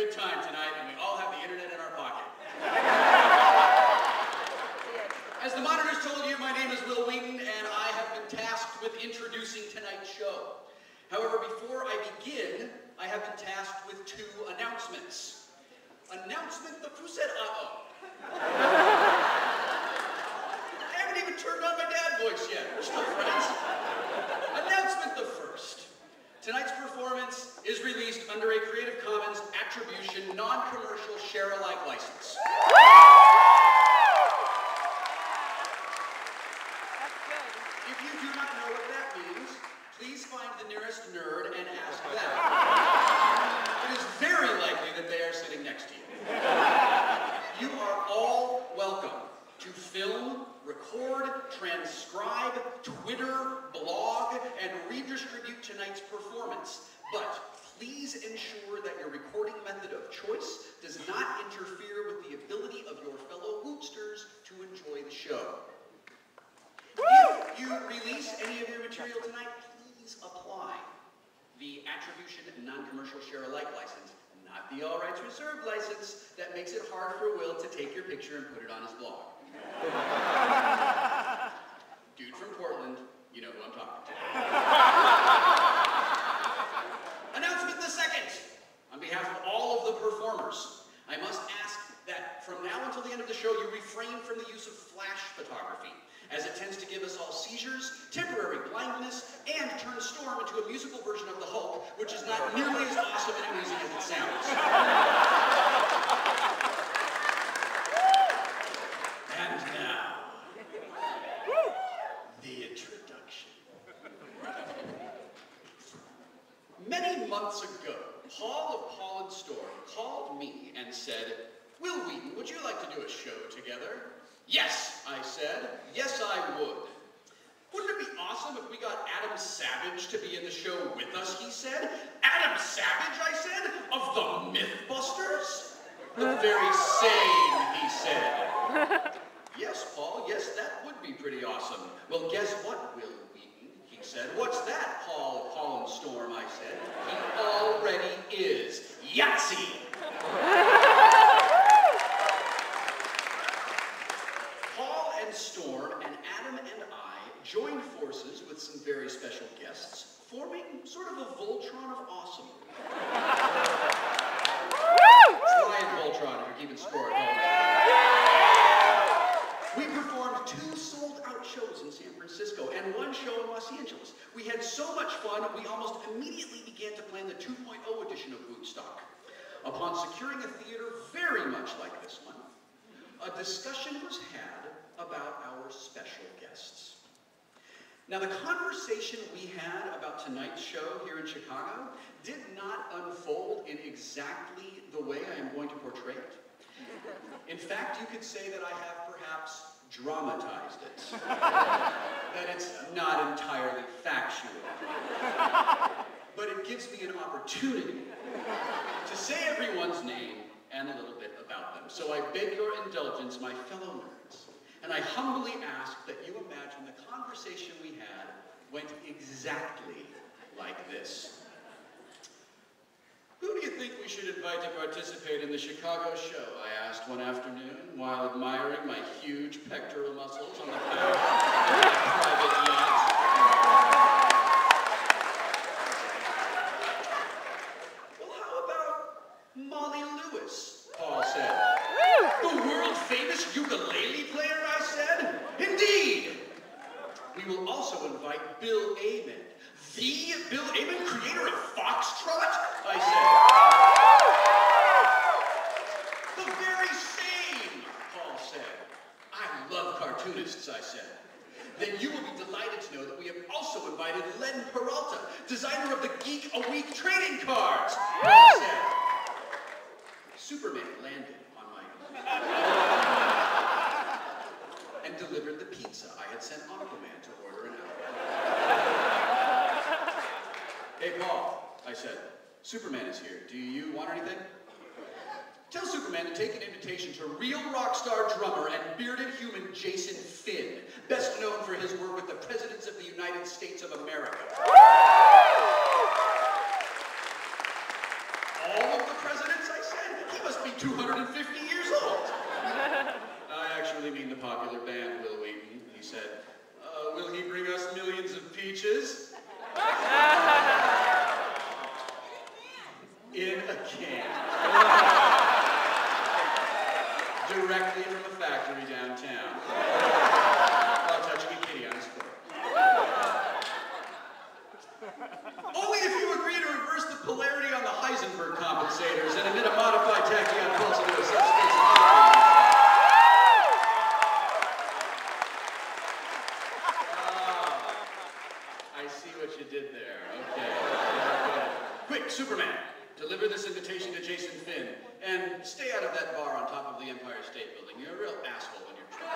good time tonight, and we all have the internet in our pocket. As the monitors told you, my name is Wil Wheaton, and I have been tasked with introducing tonight's show. However, before I begin, I have been tasked with two announcements. Announcement the who said uh-oh? I haven't even turned on my dad voice yet. We're still friends. Announcement the first. Tonight's performance is released under a Creative Commons Attribution Non-Commercial Share-alike license. If you do not know what that means, please find the nearest nerd and ask them. It is very likely that they are sitting next to you. You are all welcome to film, record, transcribe, Twitter, blog, and redistribute tonight's performance. But please ensure that your recording method of choice does not interfere with the ability of your fellow Hootsters to enjoy the show. If you release any of your material tonight, please apply the Attribution Non-Commercial Share-alike license, not the All Rights Reserved license that makes it hard for Will to take your picture and put it on his blog. Dude from Portland, you know who I'm talking to. Announcement the second. On behalf of all of the performers, I must ask that from now until the end of the show, you refrain from the use of flash photography, as it tends to give us all seizures, temporary blindness, and turn Storm into a musical version of the Hulk, which is not nearly as awesome and amusing as it sounds. And now, the introduction. Many months ago, Paul of Paul and Storm called me and said, "Wil Wheaton, would you like to do a show together?" "Yes," I said. "Yes, I would." "Wouldn't it be awesome if we got Adam Savage to be in the show with us?" he said. "Adam Savage," I said, "of the Mythbusters?" "The very same," he said. "Yes, Paul, yes, that would be pretty awesome." "Well, guess what, Wil Wheaton," he said. "What's that, Paul and Storm?" I said. "He already is. Yahtzee!" Paul and Storm and Adam and I joined forces with some very special guests, forming sort of a Voltron of awesome. Try Voltron if you're keeping score at home. We performed 2 sold-out shows in San Francisco and 1 show in Los Angeles. We had so much fun, we almost immediately began to plan the 2.0 edition of w00tstock. Upon securing a theater very much like this one, a discussion was had about our special guests. Now, the conversation we had about tonight's show here in Chicago did not unfold in exactly the way I am going to portray it. In fact, you could say that I have perhaps dramatized it. That it's not entirely factual. But it gives me an opportunity to say everyone's name and a little bit about them. So I beg your indulgence, my fellow nerds, and I humbly ask that you imagine the conversation we had went exactly like this. "Who do you think we should invite to participate in the Chicago show?" I asked one afternoon while admiring my huge pectoral muscles on the back of my private yacht. "Well, how about Molly Lewis?" Paul said. "The world-famous ukulele player?" I said. "Indeed." "We will also invite Bill Amen." "The Bill Amen, creator of Foxtrot?" I said. "The very same," Paul said. "I love cartoonists," I said. "Then you will be delighted to know that we have also invited Len Peralta, designer of the Geek a Week trading cards," Paul said. Superman landed on my and delivered the pizza I had sent Aquaman to order an hour. "Hey, Paul," I said, "Superman is here. Do you want anything?" "Tell Superman to take an invitation to real rock star drummer and bearded human Jason Finn, best known for his work with the presidents of the United States of America." "All of the presidents?" I said. 250 years old. I actually mean the popular band, Wil Wheaton. He said, will he bring us millions of peaches? In a can. Directly from a factory downtown. While touching a kitty on his foot. Only if you agree to reverse the polarity on the Heisenberg compensators and emit a modified tachyon pulse into a subspace. I see what you did there. Okay. Quick, Superman, deliver this invitation to Jason Finn, and stay out of that bar on top of the Empire State Building. You're a real asshole when you're drunk.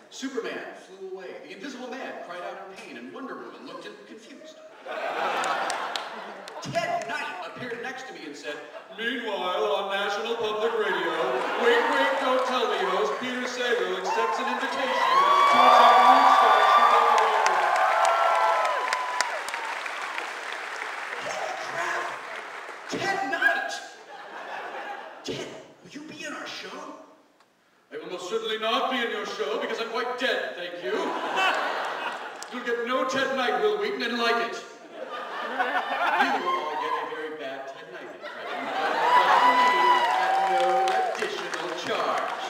Superman flew away. The Invisible Man cried out in pain, and Wonder Woman looked confused. Ted Knight appeared next to me and said, meanwhile, on National Public Radio, wait, wait, don't tell me host Peter Sagal accepts an invitation to attend Woodstock shooting away. Holy crap! Ted Knight! Ted, will you be in our show? I will most certainly not be in your show because I'm quite dead, thank you. You'll get no Ted Knight, Wil Wheaton, and like it. You will all get a very bad Ted Knight impression at no additional charge.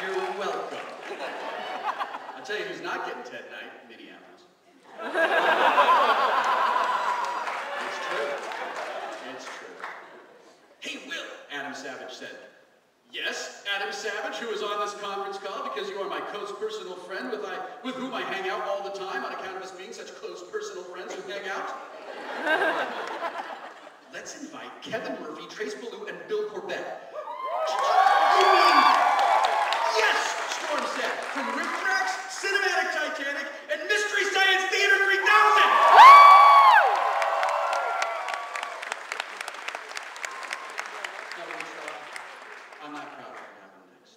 You're welcome. I'll tell you who's not getting Ted Knight, Minneapolis. It's true. It's true. Hey, Will, Adam Savage said. Yes, Adam Savage, who is on this conference call because you are my close personal friend with whom I hang out all the time on account of us being such close personal friends who hang out. Let's invite Kevin Murphy, Trace Ballou, and Bill Corbett. You mean, yes, Storm said, from Riff Tracks, Cinematic Titanic, and Mystery Science Theater 3000! I'm not proud of what happened next.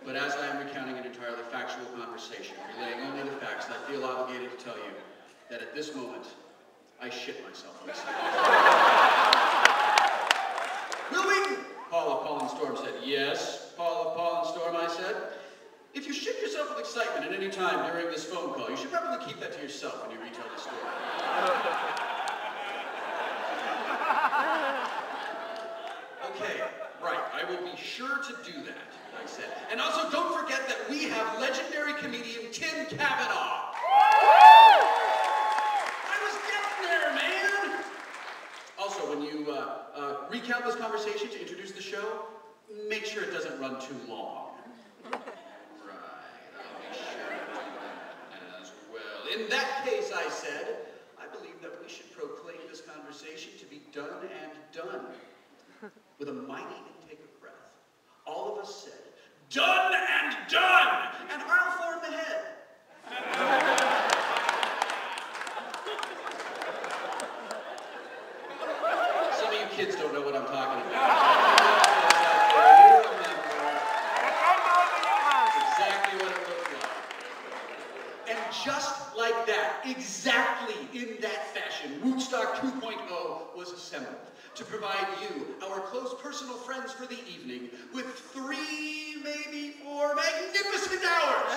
But as I am recounting an entirely factual conversation, relaying only the facts, I feel obligated to tell you that at this moment, I shit myself on the stage. Wil Wheaton! Paul and Storm said. Yes, Paul and Storm, I said. If you shit yourself with excitement at any time during this phone call, you should probably keep that to yourself when you retell the story. Okay, right, I will be sure to do that, I said. And also don't forget that we have legendary comedian Tim Cavanaugh. I was getting there, man! Also, when you recount this conversation to introduce the show, make sure it doesn't run too long. Right, I'll be sure to do that as well. In that case, I said, I believe that we should proclaim this conversation to be done and done. With a mighty intake of breath, all of us said, done and done! And I'll form the head. Some of you kids don't know what I'm talking about. You remember exactly what it looked like. And just like that, exactly in that fashion, Woodstock 2.0 was assembled to provide you, our close personal friends for the evening, with 3, maybe 4 magnificent hours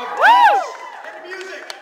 of dance and music.